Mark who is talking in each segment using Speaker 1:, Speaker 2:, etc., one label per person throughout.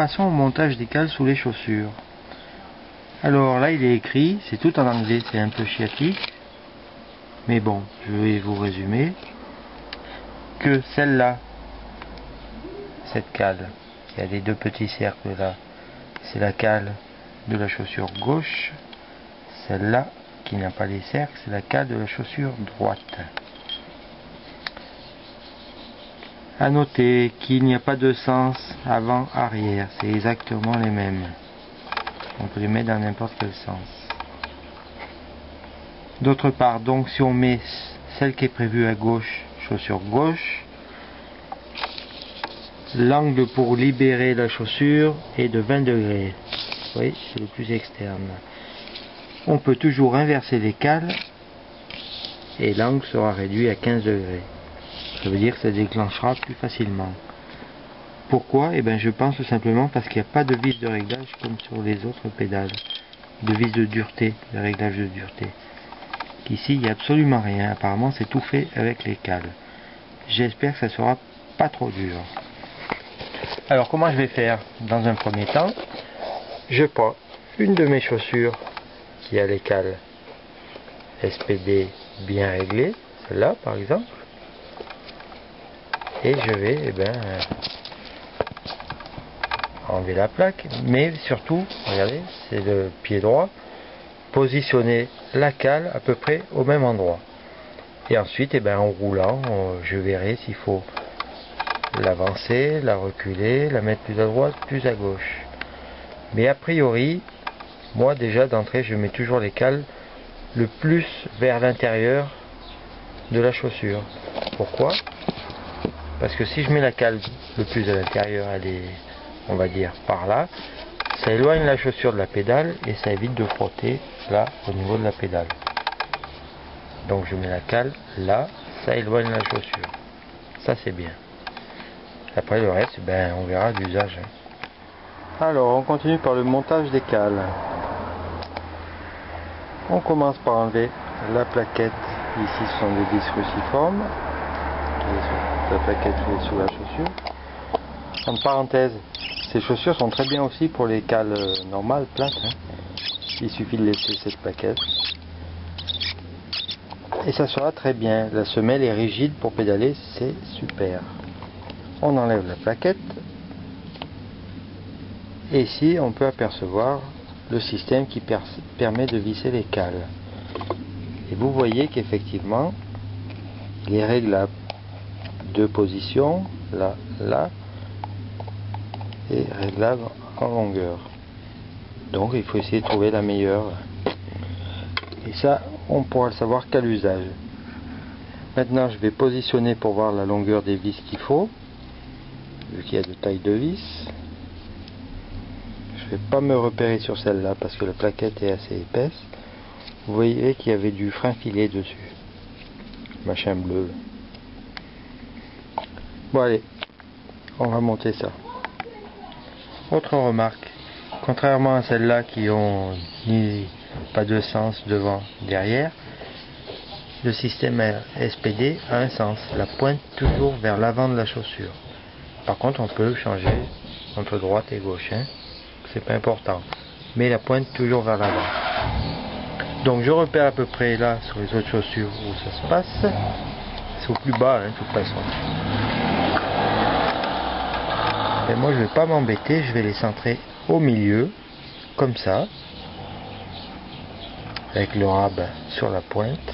Speaker 1: passons au montage des cales sous les chaussures. Alors là il est écrit, c'est tout en anglais, c'est un peu chiatique, mais bon, je vais vous résumer, que celle-là, cette cale, qui a les deux petits cercles là, c'est la cale de la chaussure gauche, celle-là qui n'a pas les cercles, c'est la cale de la chaussure droite. A noter qu'il n'y a pas de sens avant-arrière, c'est exactement les mêmes. On peut les mettre dans n'importe quel sens. D'autre part, donc si on met celle qui est prévue à gauche, chaussure gauche, l'angle pour libérer la chaussure est de 20 degrés. Oui, c'est le plus externe. On peut toujours inverser les cales et l'angle sera réduit à 15 degrés. Ça veut dire que ça déclenchera plus facilement. Pourquoi? Eh bien, je pense tout simplement parce qu'il n'y a pas de vis de réglage comme sur les autres pédales. De vis de dureté, de réglage de dureté. Ici, il n'y a absolument rien. Apparemment, c'est tout fait avec les cales. J'espère que ça sera pas trop dur. Alors, comment je vais faire? Dans un premier temps, je prends une de mes chaussures qui a les cales SPD bien réglées, celle-là par exemple. Et je vais enlever la plaque, mais surtout, regardez, c'est le pied droit, positionner la cale à peu près au même endroit. Et ensuite, en roulant, je verrai s'il faut l'avancer, la reculer, la mettre plus à droite, plus à gauche. Mais a priori, moi déjà d'entrée, je mets toujours les cales le plus vers l'intérieur de la chaussure. Pourquoi? Parce que si je mets la cale le plus à l'intérieur, elle est, on va dire, par là, ça éloigne la chaussure de la pédale et ça évite de frotter là au niveau de la pédale. Donc je mets la cale là, ça éloigne la chaussure. Ça c'est bien. Après le reste, on verra l'usage. Alors on continue par le montage des cales. On commence par enlever la plaquette. Ici ce sont des vis cruciformes. La plaquette qui est sous la chaussure. En parenthèse, ces chaussures sont très bien aussi pour les cales normales, plates. Il suffit de laisser cette plaquette. Et ça sera très bien. La semelle est rigide pour pédaler, c'est super. On enlève la plaquette. Et ici, on peut apercevoir le système qui permet de visser les cales. Et vous voyez qu'effectivement, il est réglable. Deux positions, là, là, et réglable en longueur. Donc il faut essayer de trouver la meilleure. Et ça, on pourra le savoir qu'à l'usage. Maintenant, je vais positionner pour voir la longueur des vis qu'il faut, vu qu'il y a de taille de vis. Je ne vais pas me repérer sur celle-là parce que la plaquette est assez épaisse. Vous voyez qu'il y avait du frein filet dessus, machin bleu. Bon allez, on va monter ça. Autre remarque, contrairement à celles-là qui ont pas de sens devant, derrière, le système SPD a un sens, la pointe toujours vers l'avant de la chaussure. Par contre on peut changer entre droite et gauche, c'est pas important, mais la pointe toujours vers l'avant. Donc je repère à peu près là sur les autres chaussures où ça se passe, c'est au plus bas de toute façon. Et moi je vais pas m'embêter, je vais les centrer au milieu, comme ça, avec le rab sur la pointe,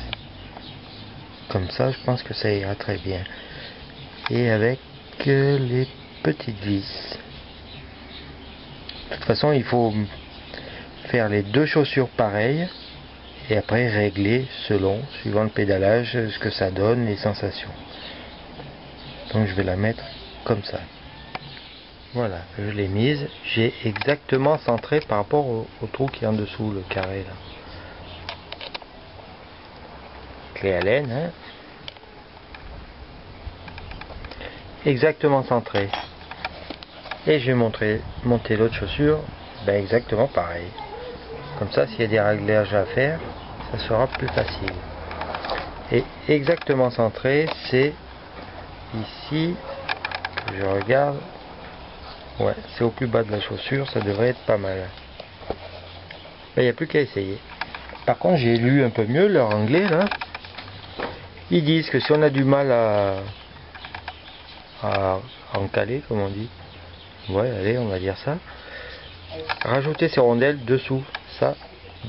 Speaker 1: comme ça je pense que ça ira très bien. Et avec les petites vis. De toute façon il faut faire les deux chaussures pareilles, et après régler suivant le pédalage, ce que ça donne, les sensations. Donc je vais la mettre comme ça. Voilà, je l'ai mise, j'ai exactement centré par rapport au trou qui est en dessous, le carré là. Clé à laine, exactement centré. Et je vais monter l'autre chaussure, exactement pareil. Comme ça, s'il y a des réglages à faire, ça sera plus facile. Et exactement centré, c'est ici, je regarde. Ouais, c'est au plus bas de la chaussure, ça devrait être pas mal. Il n'y a plus qu'à essayer. Par contre, j'ai lu un peu mieux leur anglais là. Ils disent que si on a du mal à encaler, comme on dit, ouais, allez, on va dire ça, rajouter ces rondelles dessous, ça,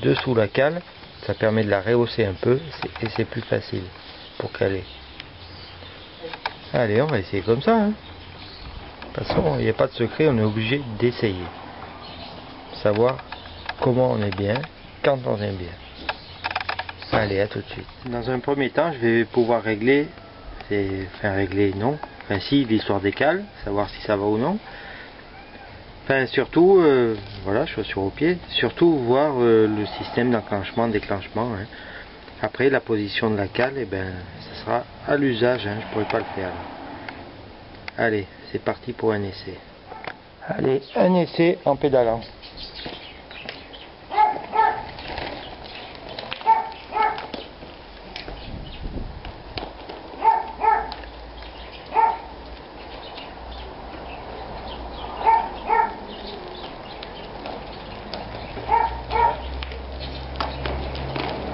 Speaker 1: dessous la cale, ça permet de la rehausser un peu et c'est plus facile pour caler. Allez, on va essayer comme ça. Hein. De toute façon, il n'y a pas de secret, on est obligé d'essayer. Savoir comment on est bien, quand on est bien. Allez, à tout de suite. Dans un premier temps, je vais pouvoir régler, régler non, enfin si, l'histoire des cales, savoir si ça va ou non. Enfin surtout, voilà, chaussures aux pieds, surtout voir le système d'enclenchement, déclenchement. Hein. Après, la position de la cale, eh ben, ça sera à l'usage, hein, je ne pourrai pas le faire. Là. Allez, c'est parti pour un essai. Allez, un essai en pédalant.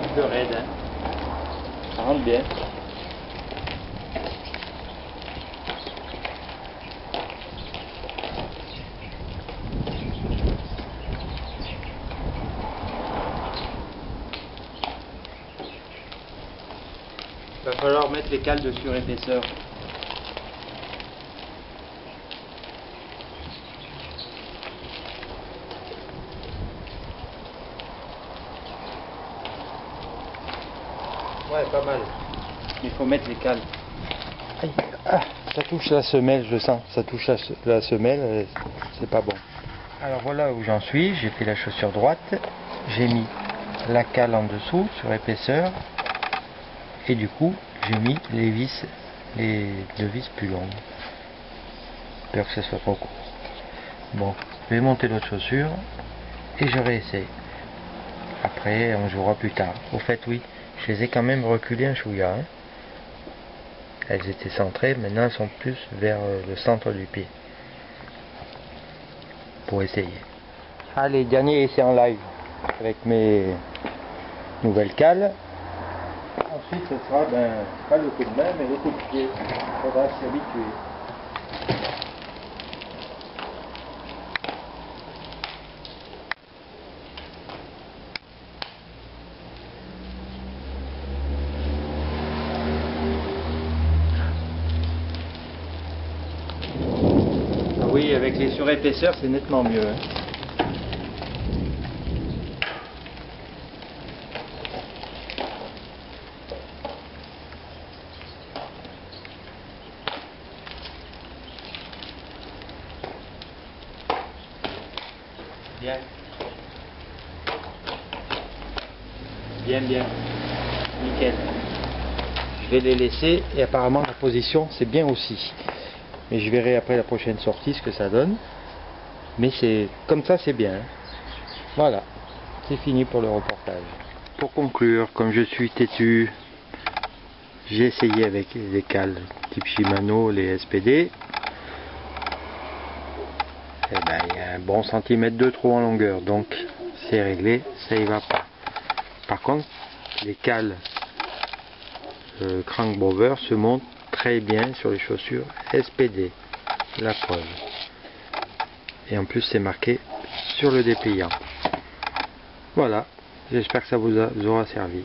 Speaker 1: Un peu raide, hein. Ça rentre bien. Il va falloir mettre les cales de surépaisseur. Ouais, pas mal. Il faut mettre les cales. Aïe, ah, ça touche la semelle, je sens. Ça touche la semelle, c'est pas bon. Alors voilà où j'en suis. J'ai fait la chaussure droite. J'ai mis la cale en dessous sur épaisseur. Et du coup, j'ai mis les vis, les deux vis plus longues. Peur que ce soit trop court. Bon, je vais monter l'autre chaussure et je réessaye. Après, on jouera plus tard. Au fait, oui, je les ai quand même reculées un chouïa. Hein. Elles étaient centrées, maintenant elles sont plus vers le centre du pied. Pour essayer. Allez, dernier essai en live avec mes nouvelles cales. Ensuite, ce sera pas le coup de main, mais le coup de pied. Il faudra s'y habituer. Ah oui, avec les surépaisseurs, c'est nettement mieux. Hein. Bien. Bien, bien. Nickel. Je vais les laisser et apparemment la position c'est bien aussi. Mais je verrai après la prochaine sortie ce que ça donne. Mais c'est comme ça c'est bien. Hein. Voilà. C'est fini pour le reportage. Pour conclure, comme je suis têtu, j'ai essayé avec les cales type Shimano, les SPD. Eh ben, il y a un bon centimètre de trop en longueur, donc c'est réglé, ça y va pas. Par contre, les cales Crank Bover se montent très bien sur les chaussures SPD, la preuve. Et en plus c'est marqué sur le dépliant. Voilà, j'espère que ça vous aura servi.